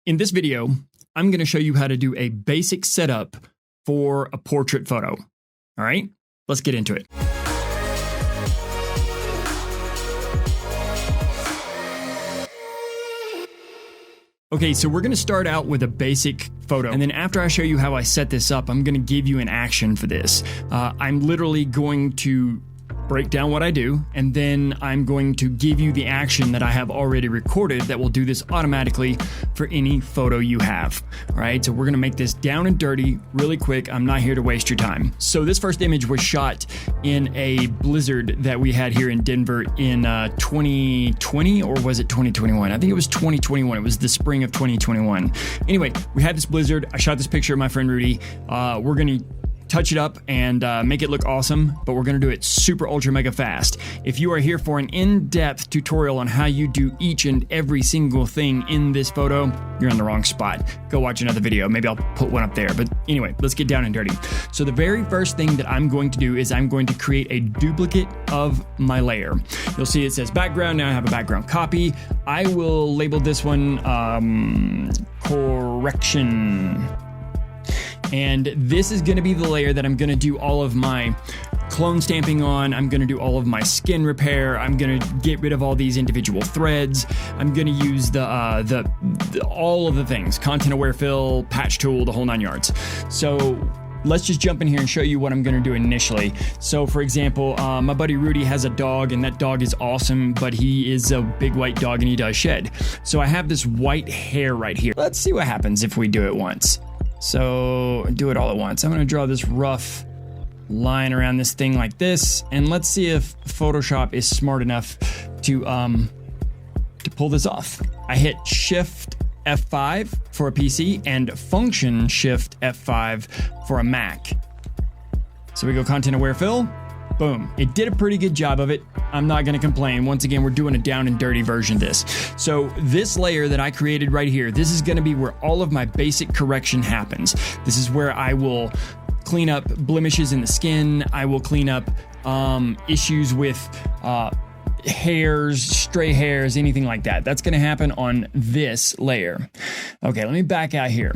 In this video, I'm going to show you how to do a basic setup for a portrait photo. All right, let's get into it. Okay, so we're going to start out with a basic photo, and then after I show you how I set this up, I'm going to give you an action for this. I'm literally going to break down what I do, and then I'm going to give you the action that I have already recorded that will do this automatically for any photo you have. All right, so we're going to make this down and dirty really quick. I'm not here to waste your time. So this first image was shot in a blizzard that we had here in Denver in 2020, or was it 2021? I think it was 2021. It was the spring of 2021. Anyway, we had this blizzard. I shot this picture of my friend Rudy. We're going to touch it up and make it look awesome, but we're going to do it super ultra mega fast. If you are here for an in-depth tutorial on how you do each and every single thing in this photo, you're in the wrong spot. Go watch another video. Maybe I'll put one up there. But anyway, let's get down and dirty. So the very first thing that I'm going to do is I'm going to create a duplicate of my layer. You'll see it says background. Now I have a background copy. I will label this one correction. And this is going to be the layer that I'm going to do all of my clone stamping on. I'm going to do all of my skin repair. I'm going to get rid of all these individual threads. I'm going to use all of the things, content aware fill, patch tool, the whole 9 yards. So let's just jump in here and show you what I'm going to do initially. So for example, my buddy Rudy has a dog, and that dog is awesome, but he is a big white dog and he does shed. So I have this white hair right here. Let's see what happens if we do it once. So do it all at once. I'm going to draw this rough line around this thing like this, and let's see if Photoshop is smart enough to pull this off. I hit Shift F5 for a PC and Function Shift F5 for a Mac. So we go content aware fill. Boom. It did a pretty good job of it. I'm not going to complain. Once again, we're doing a down and dirty version of this. So this layer that I created right here, this is going to be where all of my basic correction happens. This is where I will clean up blemishes in the skin. I will clean up issues with hairs, stray hairs, anything like that. That's going to happen on this layer. Okay, let me back out here.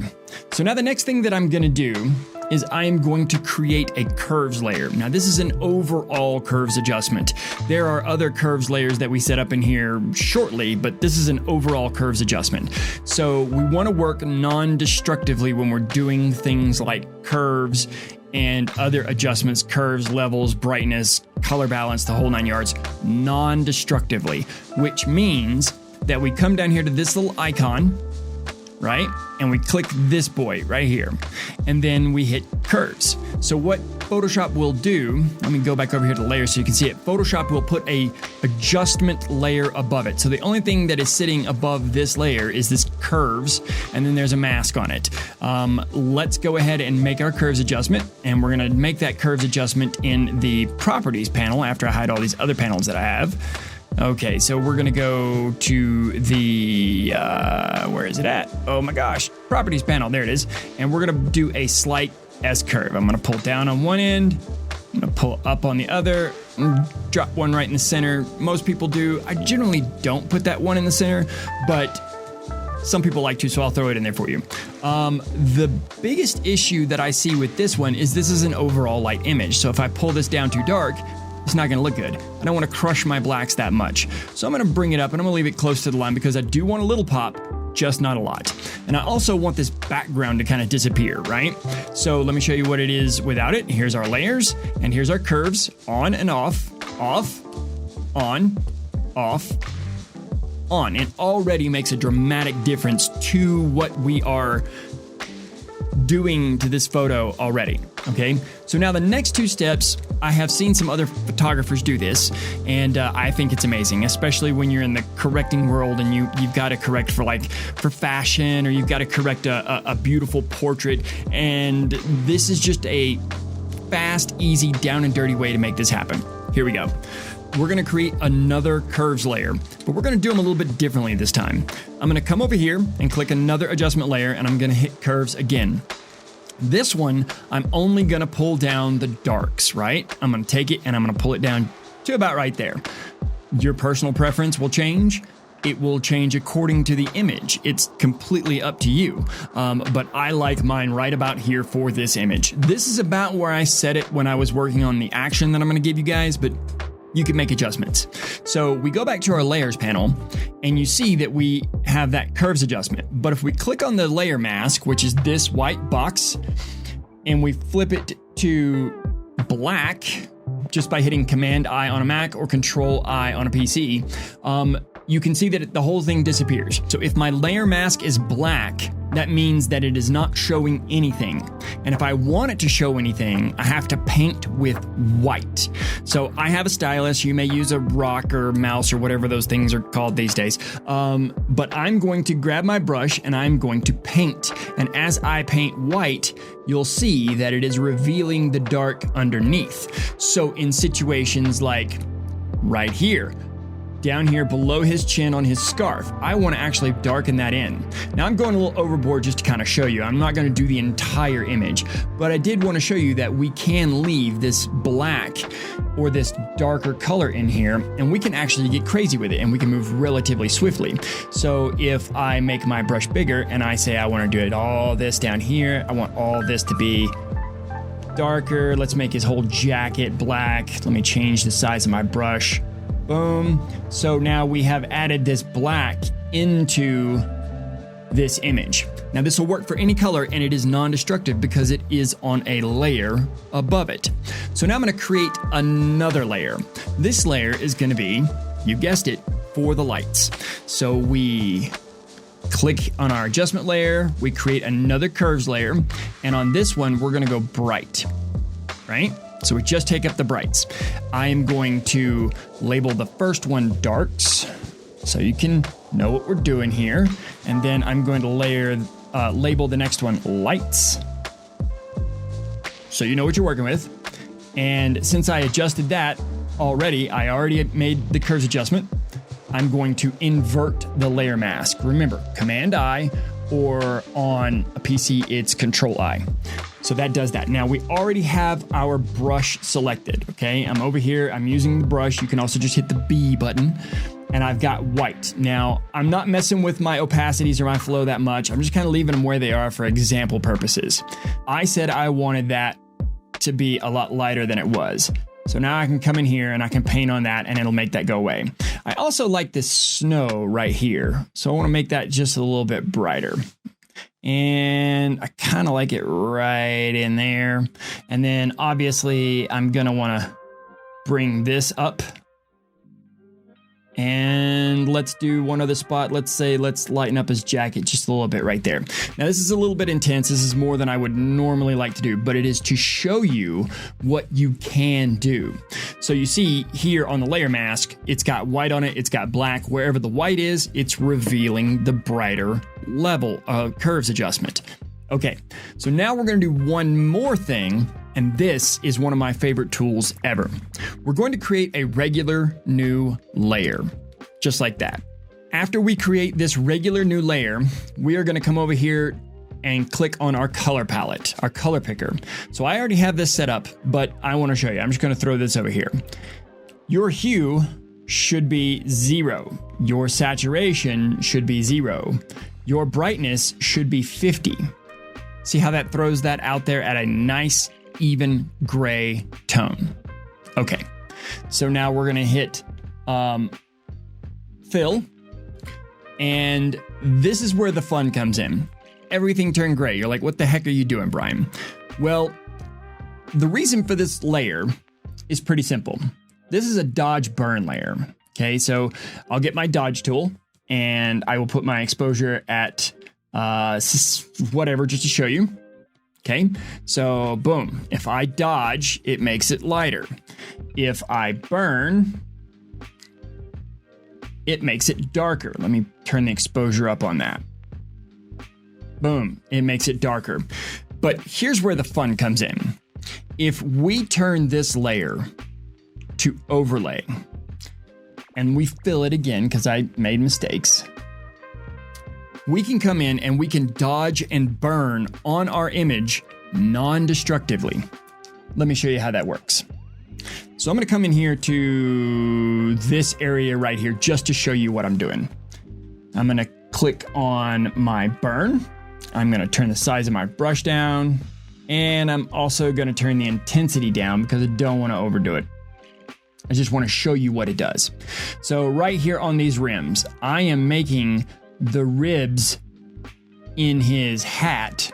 So now the next thing that I'm going to do is I am going to create a curves layer. Now this is an overall curves adjustment. There are other curves layers that we set up in here shortly, but this is an overall curves adjustment. So we want to work non-destructively when we're doing things like curves and other adjustments, curves, levels, brightness, color balance, the whole 9 yards, non-destructively, which means that we come down here to this little icon, right? And we click this boy right here, and then we hit curves. So what Photoshop will do, let me go back over here to layers so you can see it. Photoshop will put a adjustment layer above it. So the only thing that is sitting above this layer is this curves, and then there's a mask on it. Let's go ahead and make our curves adjustment, and we're gonna make that curves adjustment in the properties panel after I hide all these other panels that I have. Okay, so we're gonna go to the, where is it at? Oh my gosh, properties panel, there it is. And we're gonna do a slight S-curve. I'm gonna pull down on one end, I'm gonna pull up on the other, drop one right in the center. Most people do. I generally don't put that one in the center, but some people like to, so I'll throw it in there for you. The biggest issue that I see with this one is this is an overall light image. So if I pull this down too dark, it's not going to look good. I don't want to crush my blacks that much. So I'm going to bring it up and I'm going to leave it close to the line because I do want a little pop, just not a lot. And I also want this background to kind of disappear, right? So let me show you what it is without it. Here's our layers and here's our curves, on and off, on, off, on. It already makes a dramatic difference to what we are doing to this photo already. Okay, so now the next two steps, I have seen some other photographers do this, and I think it's amazing, especially when you're in the correcting world and you've got to correct for fashion, or you've got to correct a beautiful portrait, and this is just a fast, easy, down and dirty way to make this happen. Here we go. We're going to create another curves layer, but we're going to do them a little bit differently this time. I'm going to come over here and click another adjustment layer, and I'm going to hit curves again. This one, I'm only going to pull down the darks, right? I'm going to take it and I'm going to pull it down to about right there. Your personal preference will change. it will change according to the image. It's completely up to you. But I like mine right about here for this image. This is about where I set it when I was working on the action that I'm going to give you guys, but you can make adjustments. So we go back to our layers panel and you see that we have that curves adjustment. But if we click on the layer mask, which is this white box, and we flip it to black just by hitting Command-I on a Mac or Control-I on a PC, you can see that the whole thing disappears. So if my layer mask is black, that means that it is not showing anything. And if I want it to show anything, I have to paint with white. So I have a stylus. You may use a rock or mouse or whatever those things are called these days. But I'm going to grab my brush and I'm going to paint. And as I paint white, you'll see that it is revealing the dark underneath. So in situations like right here, down here below his chin on his scarf, I want to actually darken that in. Now I'm going a little overboard just to kind of show you. I'm not going to do the entire image, but I did want to show you that we can leave this black or this darker color in here, and we can actually get crazy with it, and we can move relatively swiftly. So if I make my brush bigger and I say I want to do it all this down here, I want all this to be darker. Let's make his whole jacket black. Let me change the size of my brush. Boom. So now we have added this black into this image. Now this will work for any color and it is non-destructive because it is on a layer above it. So now I'm going to create another layer. This layer is going to be, you guessed it, for the lights. So we click on our adjustment layer, we create another curves layer, and on this one we're going to go bright, right? So we just take up the brights. I am going to label the first one darks, so you can know what we're doing here. And then I'm going to label the next one lights, so you know what you're working with. And since I adjusted that already, I already made the curves adjustment. I'm going to invert the layer mask. Remember, Command-I, or on a PC, it's Control-I. So that does that. Now we already have our brush selected, okay? I'm over here, I'm using the brush. You can also just hit the B button, and I've got white. Now, I'm not messing with my opacities or my flow that much. I'm just kind of leaving them where they are for example purposes. I said I wanted that to be a lot lighter than it was. So now I can come in here and I can paint on that and it'll make that go away. I also like this snow right here. So I want to make that just a little bit brighter. And I kind of like it right in there. And then obviously I'm going to want to bring this up. And let's do one other spot. Let's lighten up his jacket just a little bit right there. Now this is a little bit intense. This is more than I would normally like to do, but it is to show you what you can do. So you see here on the layer mask, it's got white on it, it's got black. Wherever the white is, it's revealing the brighter level curves adjustment. Okay, so now we're going to do one more thing, and this is one of my favorite tools ever. We're going to create a regular new layer, just like that. After we create this regular new layer, we are going to come over here and click on our color palette, our color picker. So I already have this set up, but I want to show you. I'm just going to throw this over here. Your hue should be 0. Your saturation should be 0. Your brightness should be 50. See how that throws that out there at a nice, even gray tone. Okay, so now we're gonna hit fill, and this is where the fun comes in. Everything turned gray. You're like, what the heck are you doing, Brian? Well, the reason for this layer is pretty simple. This is a dodge burn layer. Okay, so I'll get my dodge tool and I will put my exposure at whatever, just to show you. Okay, so boom, if I dodge, it makes it lighter. If I burn, it makes it darker. Let me turn the exposure up on that. Boom, it makes it darker. But here's where the fun comes in. If we turn this layer to overlay, and we fill it again because I made mistakes, we can come in and we can dodge and burn on our image non-destructively. Let me show you how that works. So I'm going to come in here to this area right here just to show you what I'm doing. I'm going to click on my burn. I'm going to turn the size of my brush down, and I'm also going to turn the intensity down because I don't want to overdo it. I just want to show you what it does. So right here on these rims, I am making the ribs in his hat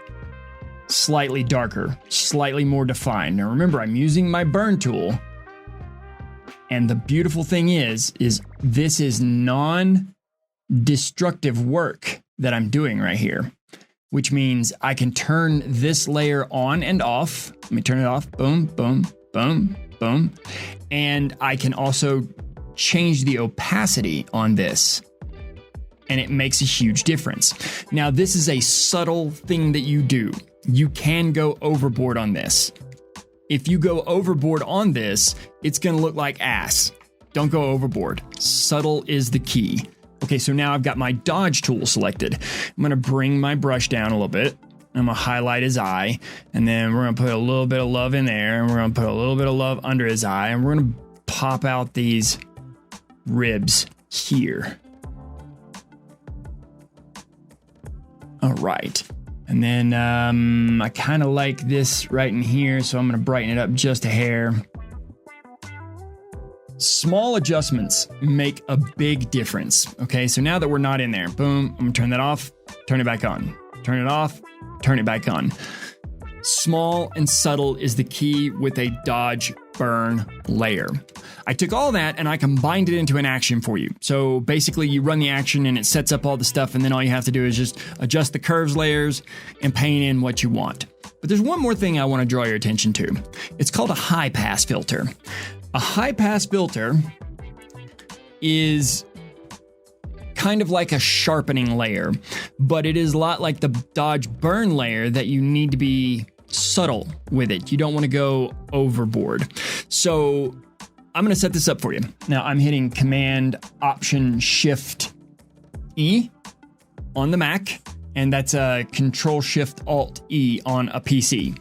slightly darker, slightly more defined. Now remember, I'm using my burn tool. And the beautiful thing is this is non-destructive work that I'm doing right here, which means I can turn this layer on and off. Let me turn it off. Boom, boom, boom, boom. And I can also change the opacity on this, and it makes a huge difference. Now, this is a subtle thing that you do. You can go overboard on this. If you go overboard on this, it's going to look like ass. Don't go overboard. Subtle is the key. Okay, so now I've got my dodge tool selected. I'm going to bring my brush down a little bit. I'm going to highlight his eye, and then we're going to put a little bit of love in there, and we're going to put a little bit of love under his eye, and we're going to pop out these ribs here. All right. And then I kind of like this right in here, so I'm going to brighten it up just a hair. Small adjustments make a big difference. Okay, so now that we're not in there, boom, I'm going to turn that off, turn it back on, turn it off, turn it back on. Small and subtle is the key with a dodge burn layer. I took all that and I combined it into an action for you. So basically you run the action and it sets up all the stuff, and then all you have to do is just adjust the curves layers and paint in what you want. But there's one more thing I want to draw your attention to. It's called a high pass filter. A high pass filter is kind of like a sharpening layer, but it is a lot like the dodge burn layer that you need to be subtle with it. You don't want to go overboard. So I'm going to set this up for you. Now I'm hitting Command-Option-Shift-E on the Mac, and that's a Control-Shift-Alt-E on a PC.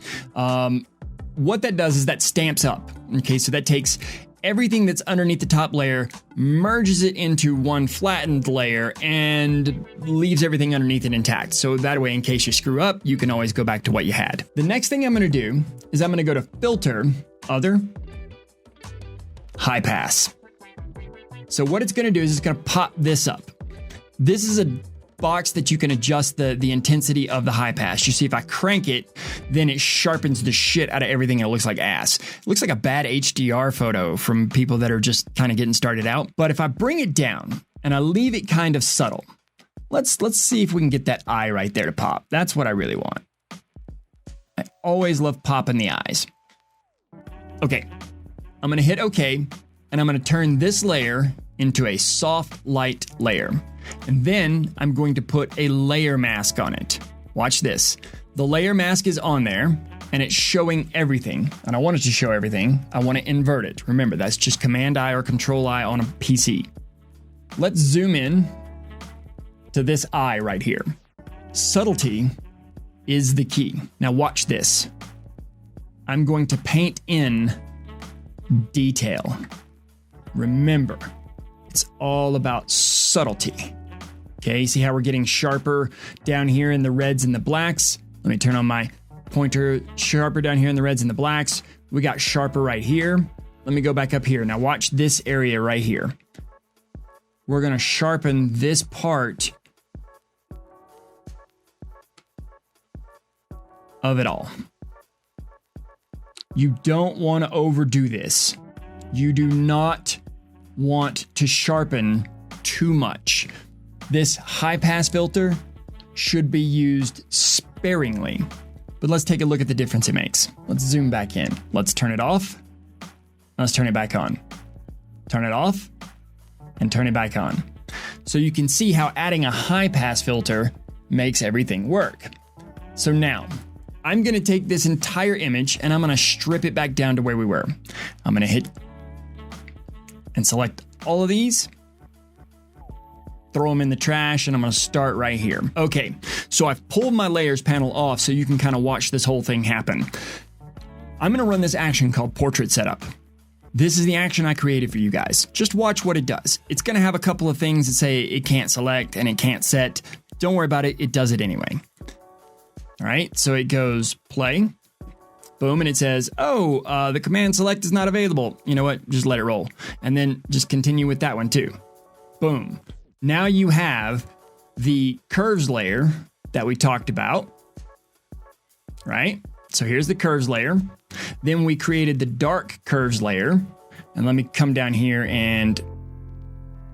What that does is that stamps up. Okay, so that takes everything that's underneath the top layer, merges it into one flattened layer, and leaves everything underneath it intact. So that way, in case you screw up, you can always go back to what you had. The next thing I'm going to do is I'm going to go to Filter, Other, High Pass. So what it's going to do is it's going to pop this up. This is a box that you can adjust the intensity of the high pass. You see, if I crank it, then it sharpens the shit out of everything and it looks like ass. It looks like a bad HDR photo from people that are just kind of getting started out. But if I bring it down and I leave it kind of subtle, let's see if we can get that eye right there to pop. That's what I really want. I always love popping the eyes. Okay, I'm going to hit OK, and I'm going to turn this layer into a soft light layer. And then I'm going to put a layer mask on it. Watch this. The layer mask is on there and it's showing everything. And I want it to show everything. I want to invert it. Remember, that's just Command-I or Control-I on a PC. Let's zoom in to this eye right here. Subtlety is the key. Now watch this. I'm going to paint in detail. Remember, it's all about subtlety. Okay, see how we're getting sharper down here in the reds and the blacks? Let me turn on my pointer. Sharper down here in the reds and the blacks. We got sharper right here. Let me go back up here. Now watch this area right here. We're going to sharpen this part of it all. You don't want to overdo this. You do not want to sharpen too much. This high pass filter should be used sparingly, but let's take a look at the difference it makes. Let's zoom back in. Let's turn it off. Let's turn it back on. Turn it off and turn it back on. So you can see how adding a high pass filter makes everything work. So now I'm going to take this entire image and I'm going to strip it back down to where we were. I'm going to hit and select all of these, throw them in the trash, and I'm going to start right here. Okay, so I've pulled my layers panel off so you can kind of watch this whole thing happen. I'm going to run this action called Portrait Setup. this is the action I created for you guys. Just watch what it does. It's going to have a couple of things that say it can't select and it can't set. Don't worry about it. It does it anyway. All right. So it goes play. Boom. And it says, oh, the command select is not available. You know what? Just let it roll. And then just continue with that one too. Boom. Now you have the curves layer that we talked about. Right? So here's the curves layer. Then we created the dark curves layer. And let me come down here and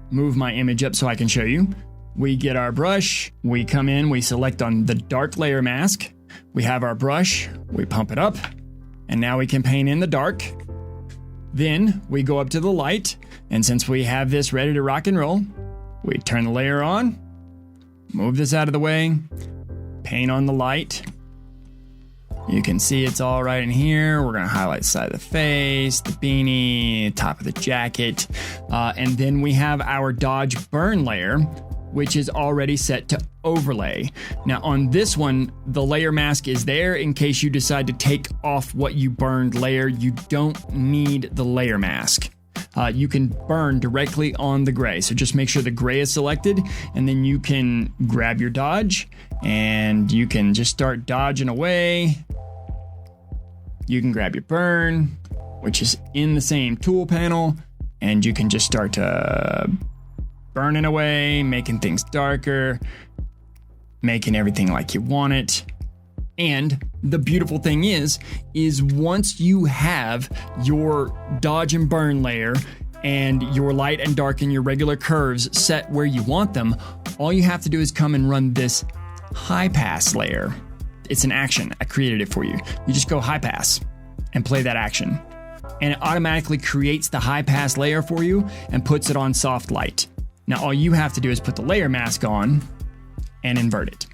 move my image up so I can show you. We get our brush. We come in, we select on the dark layer mask. We have our brush. We pump it up. And now we can paint in the dark. Then we go up to the light. And since we have this ready to rock and roll, we turn the layer on. Move this out of the way. Paint on the light. You can see it's all right in here. We're going to highlight the side of the face, the beanie, top of the jacket. And then we have our dodge burn layer, which is already set to overlay. Now on this one, the layer mask is there in case you decide to take off what you burned layer. You don't need the layer mask. You can burn directly on the gray. So just make sure the gray is selected, and then you can grab your dodge and you can just start dodging away. You can grab your burn, which is in the same tool panel, and you can just start to burning away, making things darker, making everything like you want it. And the beautiful thing is once you have your dodge and burn layer and your light and dark and your regular curves set where you want them, all you have to do is come and run this high pass layer. It's an action. I created it for you. You just go high pass and play that action. And it automatically creates the high pass layer for you and puts it on soft light. Now all you have to do is put the layer mask on and invert it.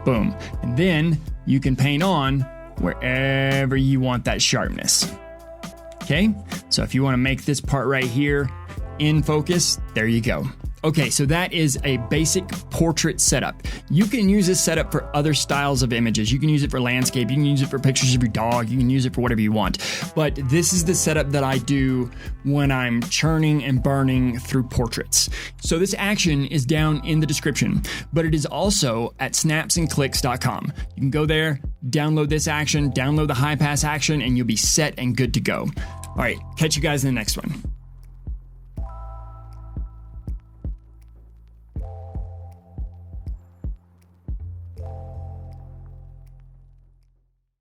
Boom. And then you can paint on wherever you want that sharpness. Okay, so if you want to make this part right here in focus, there you go. Okay, so that is a basic portrait setup. You can use this setup for other styles of images. You can use it for landscape, you can use it for pictures of your dog, you can use it for whatever you want. But this is the setup that I do when I'm churning and burning through portraits. So this action is down in the description, but it is also at snapsandclicks.com. You can go there, download this action, download the high pass action, and you'll be set and good to go. All right, catch you guys in the next one.